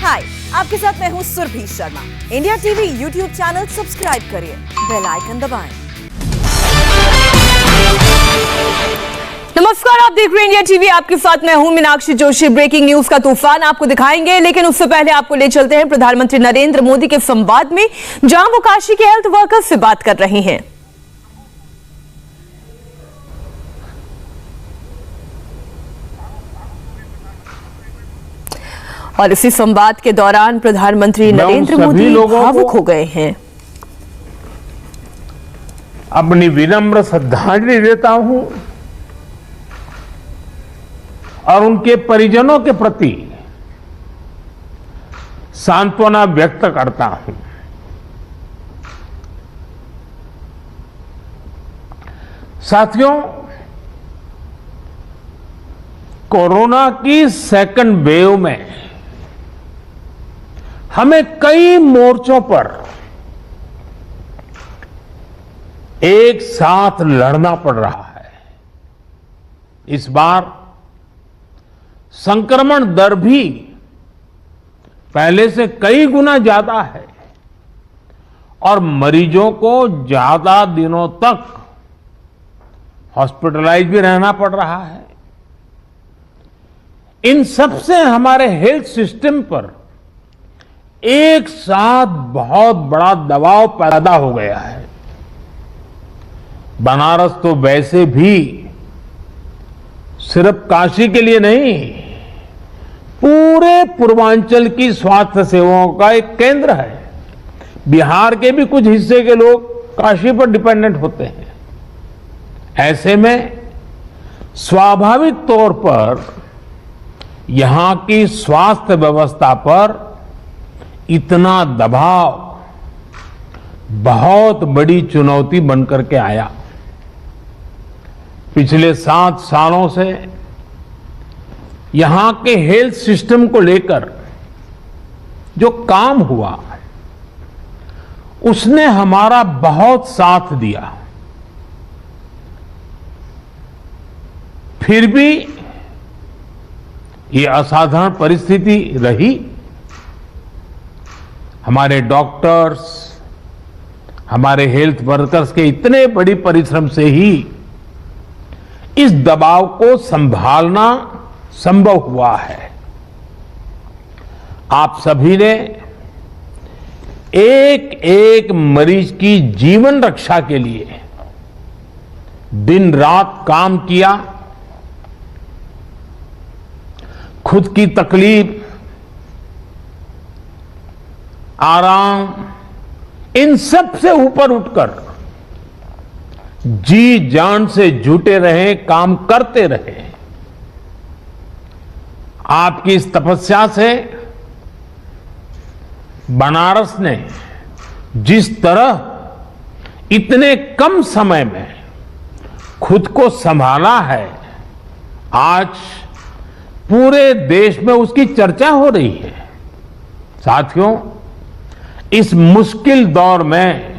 हाय, आपके साथ मैं हूँ Surabhi Sharma. India TV YouTube channel subscribe करिए, बेल आइकन दबाएं। नमस्कार, आप देख रहे हैं इंडिया टीवी। आपके साथ मैं हूं मीनाक्षी जोशी। ब्रेकिंग न्यूज का तूफान आपको दिखाएंगे, लेकिन उससे पहले आपको ले चलते हैं प्रधानमंत्री नरेंद्र मोदी के संवाद में, जहां वो काशी के हेल्थ वर्कर्स से बात कर रही हैं। और इसी संवाद के दौरान प्रधानमंत्री नरेंद्र मोदी भावुक हो गए हैं। अपनी विनम्र श्रद्धांजलि देता हूं और उनके परिजनों के प्रति सांत्वना व्यक्त करता हूं। साथियों, कोरोना की सेकंड वेव में हमें कई मोर्चों पर एक साथ लड़ना पड़ रहा है। इस बार संक्रमण दर भी पहले से कई गुना ज्यादा है और मरीजों को ज्यादा दिनों तक हॉस्पिटलाइज भी रहना पड़ रहा है। इन सब से हमारे हेल्थ सिस्टम पर एक साथ बहुत बड़ा दबाव पैदा हो गया है। बनारस तो वैसे भी सिर्फ काशी के लिए नहीं, पूरे पूर्वांचल की स्वास्थ्य सेवाओं का एक केंद्र है। बिहार के भी कुछ हिस्से के लोग काशी पर डिपेंडेंट होते हैं। ऐसे में स्वाभाविक तौर पर यहां की स्वास्थ्य व्यवस्था पर इतना दबाव बहुत बड़ी चुनौती बनकर के आया। पिछले 7 सालों से यहां के हेल्थ सिस्टम को लेकर जो काम हुआ, उसने हमारा बहुत साथ दिया। फिर भी ये असाधारण परिस्थिति रही। हमारे डॉक्टर्स, हमारे हेल्थ वर्कर्स के इतने बड़ी परिश्रम से ही इस दबाव को संभालना संभव हुआ है। आप सभी ने एक एक मरीज की जीवन रक्षा के लिए दिन रात काम किया। खुद की तकलीफ, आराम, इन सब से ऊपर उठकर जी जान से जुटे रहे, काम करते रहे। आपकी इस तपस्या से बनारस ने जिस तरह इतने कम समय में खुद को संभाला है, आज पूरे देश में उसकी चर्चा हो रही है। साथियों, इस मुश्किल दौर में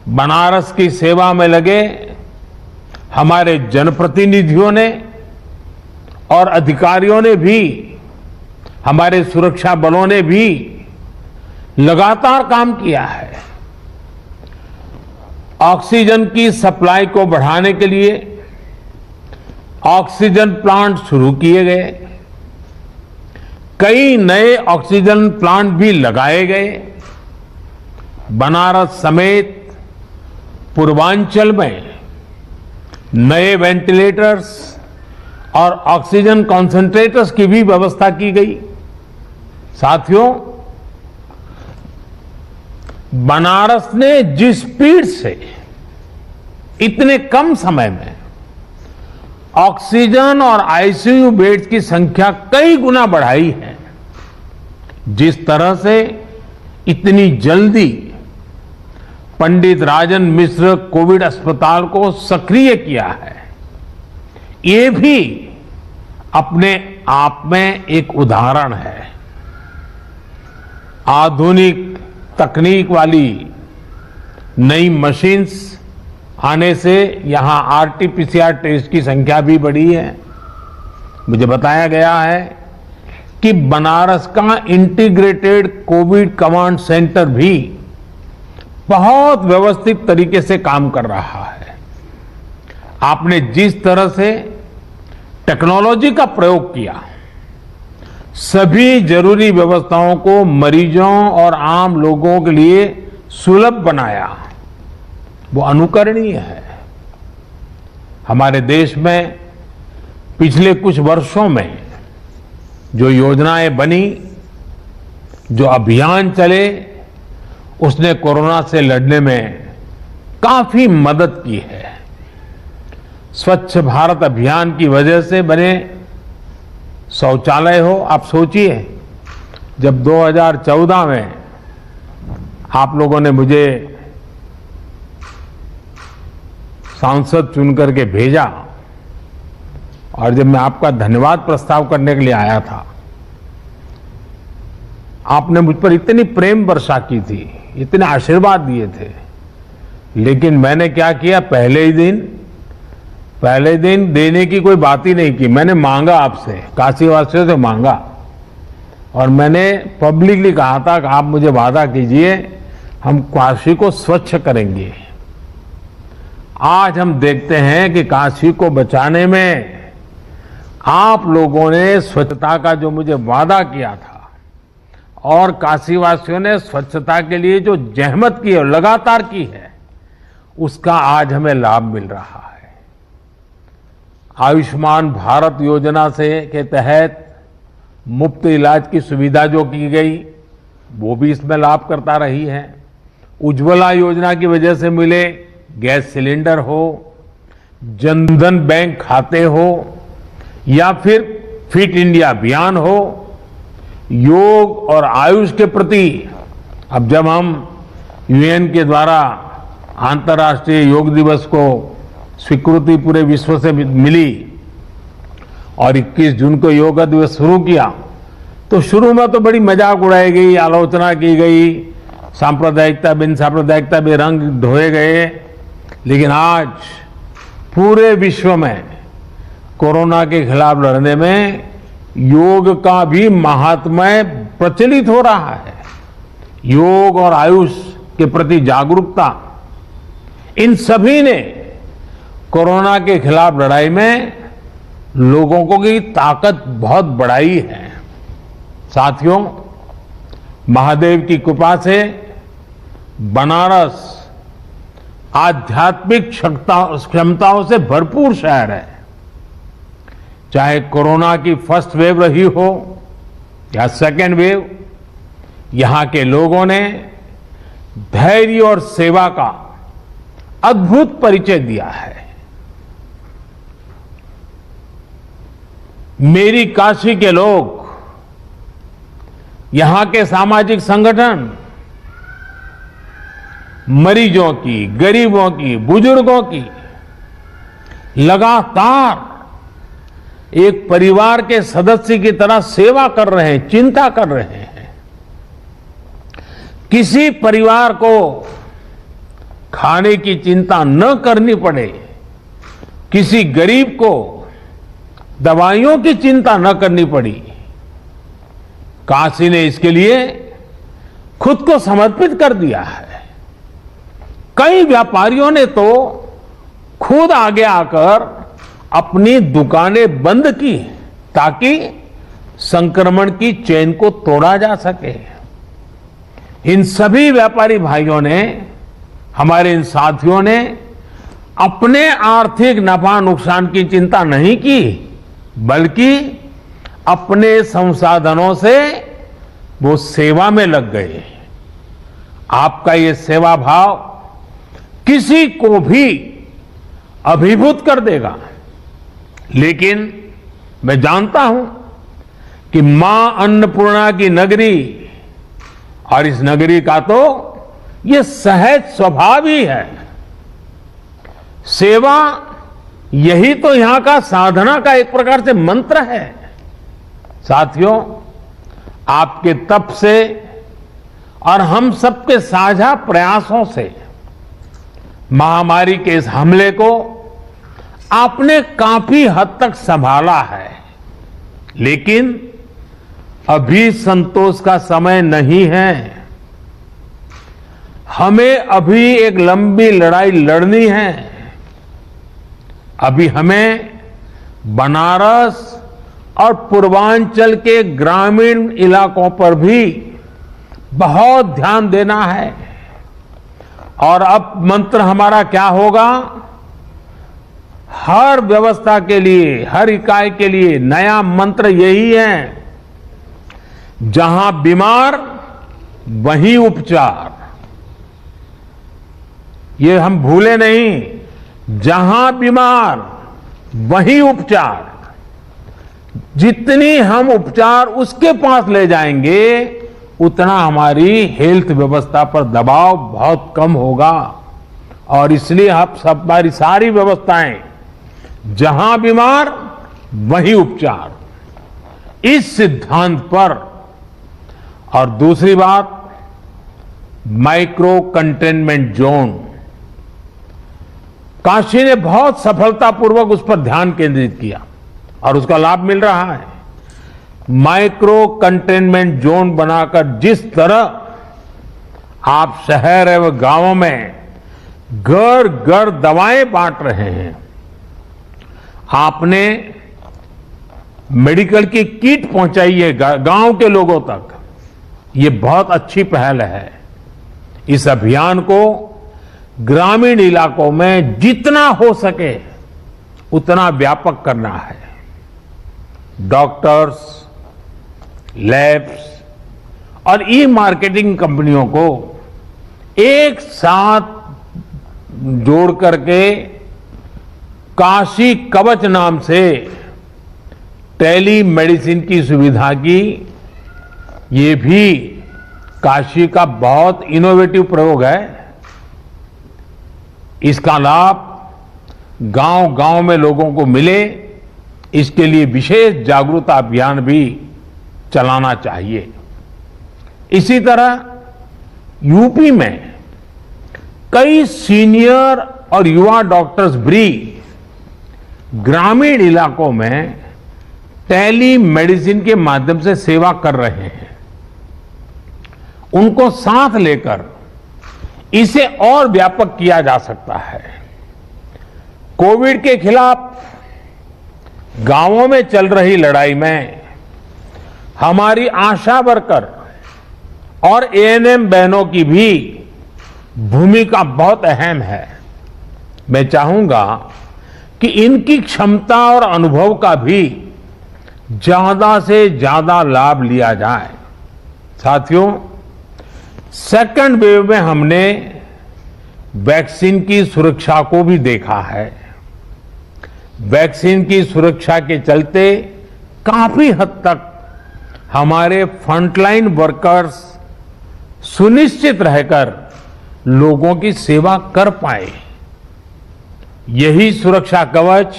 बनारस की सेवा में लगे हमारे जनप्रतिनिधियों ने और अधिकारियों ने भी, हमारे सुरक्षा बलों ने भी लगातार काम किया है। ऑक्सीजन की सप्लाई को बढ़ाने के लिए ऑक्सीजन प्लांट शुरू किए गए, कई नए ऑक्सीजन प्लांट भी लगाए गए। बनारस समेत पूर्वांचल में नए वेंटिलेटर्स और ऑक्सीजन कॉन्सेंट्रेटर्स की भी व्यवस्था की गई। साथियों, बनारस ने जिस स्पीड से इतने कम समय में ऑक्सीजन और आईसीयू बेड्स की संख्या कई गुना बढ़ाई है, जिस तरह से इतनी जल्दी पंडित राजन मिश्र कोविड अस्पताल को सक्रिय किया है, ये भी अपने आप में एक उदाहरण है। आधुनिक तकनीक वाली नई मशीन्स आने से यहां आरटीपीसीआर टेस्ट की संख्या भी बढ़ी है। मुझे बताया गया है कि बनारस का इंटीग्रेटेड कोविड कमांड सेंटर भी बहुत व्यवस्थित तरीके से काम कर रहा है। आपने जिस तरह से टेक्नोलॉजी का प्रयोग किया, सभी जरूरी व्यवस्थाओं को मरीजों और आम लोगों के लिए सुलभ बनाया, वो अनुकरणीय है। हमारे देश में पिछले कुछ वर्षों में जो योजनाएं बनी, जो अभियान चले, उसने कोरोना से लड़ने में काफी मदद की है। स्वच्छ भारत अभियान की वजह से बने शौचालय हो, आप सोचिए जब 2014 में आप लोगों ने मुझे सांसद चुन करके भेजा और जब मैं आपका धन्यवाद प्रस्ताव करने के लिए आया था, आपने मुझ पर इतनी प्रेम वर्षा की थी, इतने आशीर्वाद दिए थे, लेकिन मैंने क्या किया, पहले दिन देने की कोई बात ही नहीं की। मैंने मांगा आपसे, काशीवासियों से मांगा, और मैंने पब्लिकली कहा था कि आप मुझे वादा कीजिए हम काशी को स्वच्छ करेंगे। आज हम देखते हैं कि काशी को बचाने में आप लोगों ने स्वच्छता का जो मुझे वादा किया था और काशीवासियों ने स्वच्छता के लिए जो जहमत की और लगातार की है, उसका आज हमें लाभ मिल रहा है। आयुष्मान भारत योजना के तहत मुफ्त इलाज की सुविधा जो की गई, वो भी इसमें लाभ करता रही है। उज्ज्वला योजना की वजह से मिले गैस सिलेंडर हो, जनधन बैंक खाते हो, या फिर फिट इंडिया अभियान हो, योग और आयुष के प्रति अब जब हम यूएन के द्वारा अंतर्राष्ट्रीय योग दिवस को स्वीकृति पूरे विश्व से मिली और 21 जून को योग दिवस शुरू किया, तो शुरू में तो बड़ी मजाक उड़ाई गई, आलोचना की गई, सांप्रदायिकता बिन सांप्रदायिकता में रंग धोए गए, लेकिन आज पूरे विश्व में कोरोना के खिलाफ लड़ने में योग का भी महात्म्य प्रचलित हो रहा है। योग और आयुष के प्रति जागरूकता, इन सभी ने कोरोना के खिलाफ लड़ाई में लोगों को की ताकत बहुत बढ़ाई है। साथियों, महादेव की कृपा से बनारस आध्यात्मिक क्षमताओं से भरपूर शहर है। चाहे कोरोना की फर्स्ट वेव रही हो या सेकेंड वेव, यहां के लोगों ने धैर्य और सेवा का अद्भुत परिचय दिया है। मेरी काशी के लोग, यहां के सामाजिक संगठन मरीजों की, गरीबों की, बुजुर्गों की लगातार एक परिवार के सदस्य की तरह सेवा कर रहे हैं, चिंता कर रहे हैं। किसी परिवार को खाने की चिंता न करनी पड़े, किसी गरीब को दवाइयों की चिंता न करनी पड़ी, काशी ने इसके लिए खुद को समर्पित कर दिया है। कई व्यापारियों ने तो खुद आगे आकर अपनी दुकानें बंद की ताकि संक्रमण की चेन को तोड़ा जा सके। इन सभी व्यापारी भाइयों ने, हमारे इन साथियों ने अपने आर्थिक नफा नुकसान की चिंता नहीं की, बल्कि अपने संसाधनों से वो सेवा में लग गए। आपका ये सेवा भाव किसी को भी अभिभूत कर देगा। लेकिन मैं जानता हूं कि मां अन्नपूर्णा की नगरी और इस नगरी का तो ये सहज स्वभाव ही है। सेवा यही तो यहां का साधना का एक प्रकार से मंत्र है। साथियों, आपके तप से और हम सबके साझा प्रयासों से महामारी के इस हमले को आपने काफी हद तक संभाला है, लेकिन अभी संतोष का समय नहीं है। हमें अभी एक लंबी लड़ाई लड़नी है। अभी हमें बनारस और पूर्वांचल के ग्रामीण इलाकों पर भी बहुत ध्यान देना है। और अब मंत्र हमारा क्या होगा? हर व्यवस्था के लिए, हर इकाई के लिए नया मंत्र यही है, जहां बीमार वहीं उपचार। ये हम भूले नहीं, जहां बीमार वहीं उपचार। जितनी हम उपचार उसके पास ले जाएंगे, उतना हमारी हेल्थ व्यवस्था पर दबाव बहुत कम होगा। और इसलिए हमारी सारी व्यवस्थाएं, जहां बीमार वहीं उपचार, इस सिद्धांत पर। और दूसरी बात, माइक्रो कंटेनमेंट जोन। काशी ने बहुत सफलतापूर्वक उस पर ध्यान केंद्रित किया और उसका लाभ मिल रहा है। माइक्रो कंटेनमेंट जोन बनाकर जिस तरह आप शहर एवं गांवों में घर घर दवाएं बांट रहे हैं, आपने मेडिकल की किट पहुंचाई है गांव के लोगों तक, ये बहुत अच्छी पहल है। इस अभियान को ग्रामीण इलाकों में जितना हो सके उतना व्यापक करना है। डॉक्टर्स, लैब्स और ई मार्केटिंग कंपनियों को एक साथ जोड़ करके काशी कवच नाम से टेली मेडिसिन की सुविधा की, ये भी काशी का बहुत इनोवेटिव प्रयोग है। इसका लाभ गांव-गांव में लोगों को मिले, इसके लिए विशेष जागरूकता अभियान भी चलाना चाहिए। इसी तरह यूपी में कई सीनियर और युवा डॉक्टर्स भी ग्रामीण इलाकों में टेली मेडिसिन के माध्यम से सेवा कर रहे हैं। उनको साथ लेकर इसे और व्यापक किया जा सकता है। कोविड के खिलाफ गांवों में चल रही लड़ाई में हमारी आशा वर्कर और एएनएम बहनों की भी भूमिका बहुत अहम है। मैं चाहूंगा कि इनकी क्षमता और अनुभव का भी ज्यादा से ज्यादा लाभ लिया जाए। साथियों, सेकंड वेव में हमने वैक्सीन की सुरक्षा को भी देखा है। वैक्सीन की सुरक्षा के चलते काफी हद तक हमारे फ्रंटलाइन वर्कर्स सुनिश्चित रहकर लोगों की सेवा कर पाए। यही सुरक्षा कवच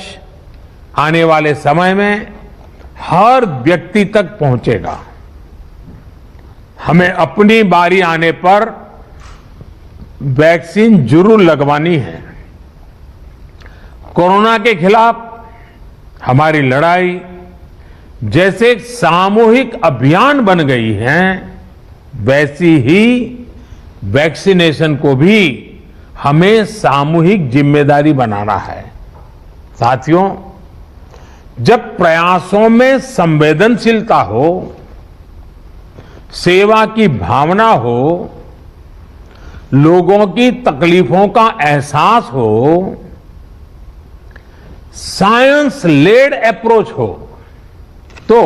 आने वाले समय में हर व्यक्ति तक पहुंचेगा। हमें अपनी बारी आने पर वैक्सीन जरूर लगवानी है। कोरोना के खिलाफ हमारी लड़ाई जैसे एक सामूहिक अभियान बन गई है, वैसी ही वैक्सीनेशन को भी हमें सामूहिक जिम्मेदारी बनाना है। साथियों, जब प्रयासों में संवेदनशीलता हो, सेवा की भावना हो, लोगों की तकलीफों का एहसास हो, साइंस लेड अप्रोच हो, तो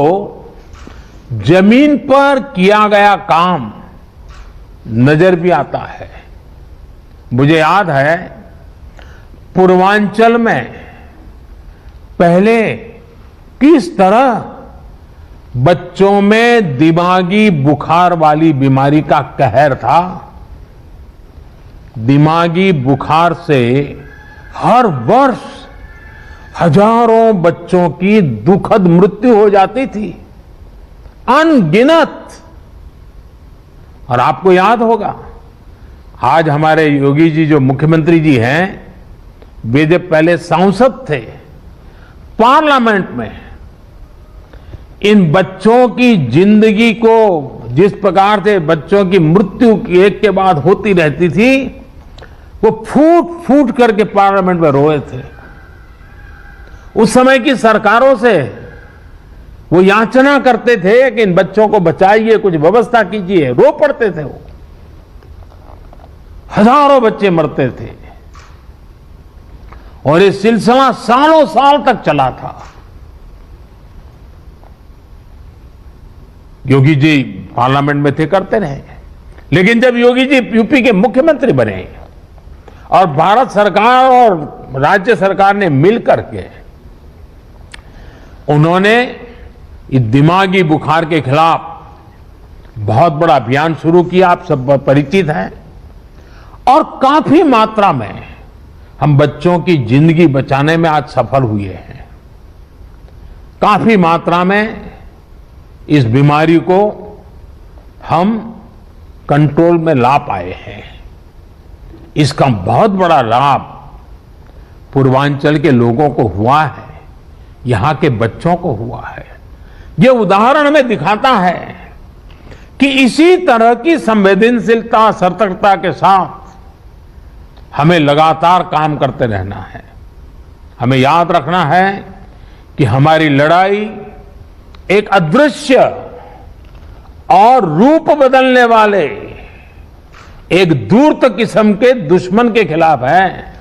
जमीन पर किया गया काम नजर भी आता है। मुझे याद है, पूर्वांचल में पहले किस तरह बच्चों में दिमागी बुखार वाली बीमारी का कहर था। दिमागी बुखार से हर वर्ष हजारों बच्चों की दुखद मृत्यु हो जाती थी, अनगिनत। और आपको याद होगा, आज हमारे योगी जी जो मुख्यमंत्री जी हैं, वे जब पहले सांसद थे, पार्लियामेंट में इन बच्चों की जिंदगी को जिस प्रकार से बच्चों की मृत्यु एक के बाद होती रहती थी, वो फूट फूट करके पार्लियामेंट में रोए थे। उस समय की सरकारों से वो याचना करते थे कि इन बच्चों को बचाइए, कुछ व्यवस्था कीजिए, रो पड़ते थे वो। हजारों बच्चे मरते थे और ये सिलसिला सालों साल तक चला था। योगी जी पार्लियामेंट में थे, करते रहे। लेकिन जब योगी जी यूपी के मुख्यमंत्री बने और भारत सरकार और राज्य सरकार ने मिलकर के उन्होंने इस दिमागी बुखार के खिलाफ बहुत बड़ा अभियान शुरू किया, आप सब परिचित हैं, और काफी मात्रा में हम बच्चों की जिंदगी बचाने में आज सफल हुए हैं। काफी मात्रा में इस बीमारी को हम कंट्रोल में ला पाए हैं। इसका बहुत बड़ा लाभ पूर्वांचल के लोगों को हुआ है, यहां के बच्चों को हुआ है। यह उदाहरण हमें दिखाता है कि इसी तरह की संवेदनशीलता, सतर्कता के साथ हमें लगातार काम करते रहना है। हमें याद रखना है कि हमारी लड़ाई एक अदृश्य और रूप बदलने वाले एक दूरत किस्म के दुश्मन के खिलाफ है।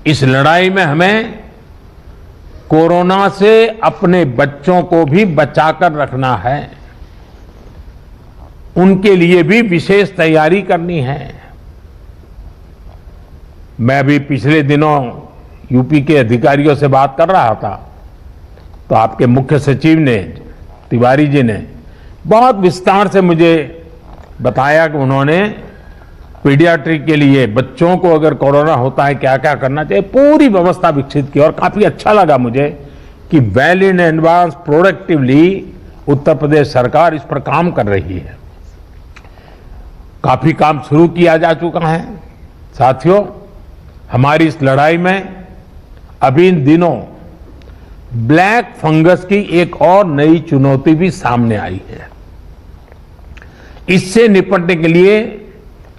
इस लड़ाई में हमें कोरोना से अपने बच्चों को भी बचाकर रखना है, उनके लिए भी विशेष तैयारी करनी है। मैं अभी पिछले दिनों यूपी के अधिकारियों से बात कर रहा था, तो आपके मुख्य सचिव ने, तिवारी जी ने बहुत विस्तार से मुझे बताया कि उन्होंने पीडियाट्रिक के लिए बच्चों को अगर कोरोना होता है क्या क्या करना चाहिए, पूरी व्यवस्था विकसित की। और काफी अच्छा लगा मुझे कि well in advance productively Uttar Pradesh सरकार इस पर काम कर रही है। काफी काम शुरू किया जा चुका है। साथियों, हमारी इस लड़ाई में अभी इन दिनों ब्लैक फंगस की एक और नई चुनौती भी सामने आई है। इससे निपटने के लिए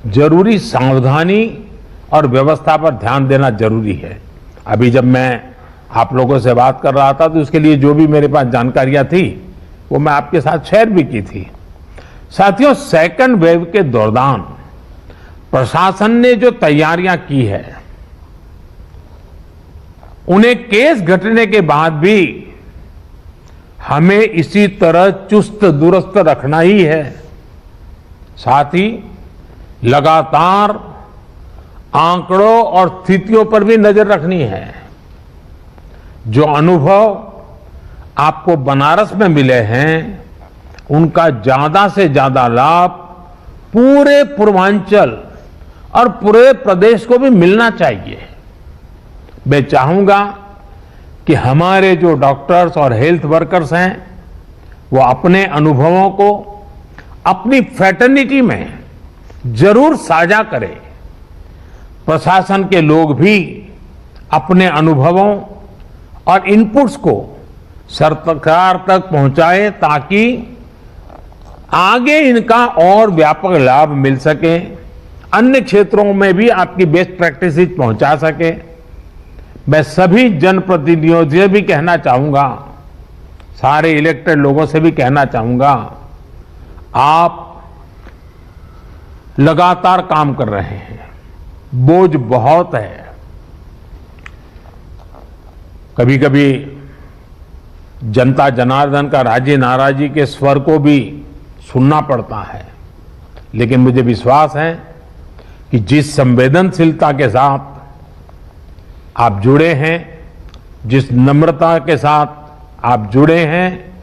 जरूरी सावधानी और व्यवस्था पर ध्यान देना जरूरी है। अभी जब मैं आप लोगों से बात कर रहा था तो उसके लिए जो भी मेरे पास जानकारियां थी वो मैं आपके साथ शेयर भी की थी। साथियों, सेकंड वेव के दौरान प्रशासन ने जो तैयारियां की है, उन्हें केस घटने के बाद भी हमें इसी तरह चुस्त दुरुस्त रखना ही है। साथ ही लगातार आंकड़ों और स्थितियों पर भी नजर रखनी है। जो अनुभव आपको बनारस में मिले हैं, उनका ज्यादा से ज्यादा लाभ पूरे पूर्वांचल और पूरे प्रदेश को भी मिलना चाहिए। मैं चाहूंगा कि हमारे जो डॉक्टर्स और हेल्थ वर्कर्स हैं, वो अपने अनुभवों को अपनी फ्रेटर्निटी में जरूर साझा करें। प्रशासन के लोग भी अपने अनुभवों और इनपुट्स को सरकार तक पहुंचाएं ताकि आगे इनका और व्यापक लाभ मिल सके, अन्य क्षेत्रों में भी आपकी बेस्ट प्रैक्टिसेस पहुंचा सके। मैं सभी जनप्रतिनिधियों से भी कहना चाहूंगा, सारे इलेक्टेड लोगों से भी कहना चाहूंगा, आप लगातार काम कर रहे हैं। बोझ बहुत है। कभी कभी जनता जनार्दन का राजी नाराजी के स्वर को भी सुनना पड़ता है, लेकिन मुझे विश्वास है कि जिस संवेदनशीलता के साथ आप जुड़े हैं, जिस नम्रता के साथ आप जुड़े हैं,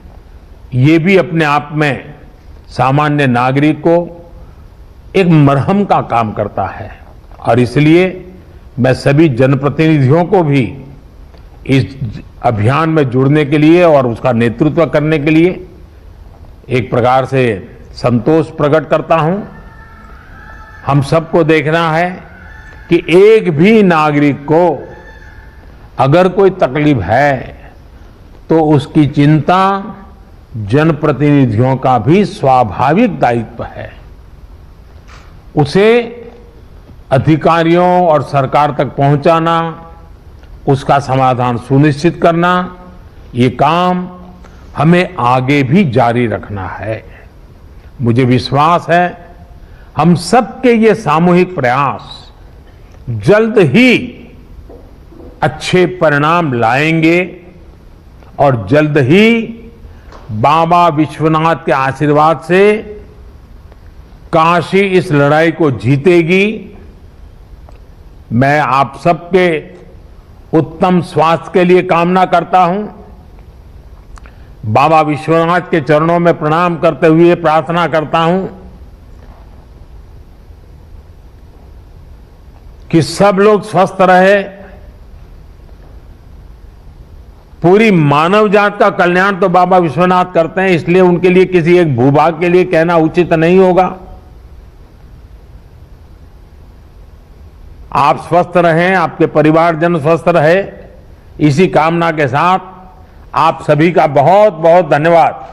ये भी अपने आप में सामान्य नागरिक को एक मरहम का काम करता है। और इसलिए मैं सभी जनप्रतिनिधियों को भी इस अभियान में जुड़ने के लिए और उसका नेतृत्व करने के लिए एक प्रकार से संतोष प्रकट करता हूं। हम सबको देखना है कि एक भी नागरिक को अगर कोई तकलीफ है तो उसकी चिंता जनप्रतिनिधियों का भी स्वाभाविक दायित्व है। उसे अधिकारियों और सरकार तक पहुंचाना, उसका समाधान सुनिश्चित करना, ये काम हमें आगे भी जारी रखना है। मुझे विश्वास है हम सबके ये सामूहिक प्रयास जल्द ही अच्छे परिणाम लाएंगे और जल्द ही बाबा विश्वनाथ के आशीर्वाद से काशी इस लड़ाई को जीतेगी। मैं आप सबके उत्तम स्वास्थ्य के लिए कामना करता हूं। बाबा विश्वनाथ के चरणों में प्रणाम करते हुए प्रार्थना करता हूं कि सब लोग स्वस्थ रहे। पूरी मानव जात का कल्याण तो बाबा विश्वनाथ करते हैं, इसलिए उनके लिए किसी एक भूभाग के लिए कहना उचित नहीं होगा। आप स्वस्थ रहें, आपके परिवारजन स्वस्थ रहे, इसी कामना के साथ आप सभी का बहुत बहुत धन्यवाद।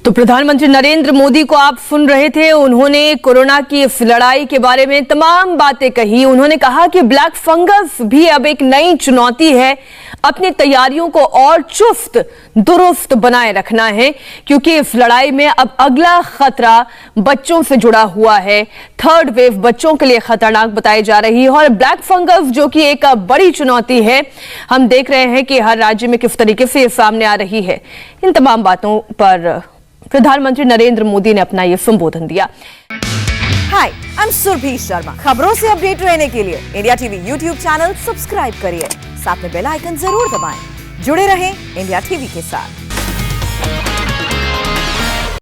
तो प्रधानमंत्री नरेंद्र मोदी को आप सुन रहे थे। उन्होंने कोरोना की इस लड़ाई के बारे में तमाम बातें कही। उन्होंने कहा कि ब्लैक फंगस भी अब एक नई चुनौती है। अपनी तैयारियों को और चुस्त दुरुस्त बनाए रखना है, क्योंकि इस लड़ाई में अब अगला खतरा बच्चों से जुड़ा हुआ है। थर्ड वेव बच्चों के लिए खतरनाक बताई जा रही है और ब्लैक फंगस जो कि एक बड़ी चुनौती है। हम देख रहे हैं कि हर राज्य में किस तरीके से ये सामने आ रही है। इन तमाम बातों पर प्रधानमंत्री नरेंद्र मोदी ने अपना ये संबोधन दिया। हाय, आई एम सुरभि शर्मा। खबरों से अपडेट रहने के लिए India TV YouTube channel subscribe करिए, साथ में बेल आइकन जरूर दबाएं। जुड़े रहें इंडिया टीवी के साथ।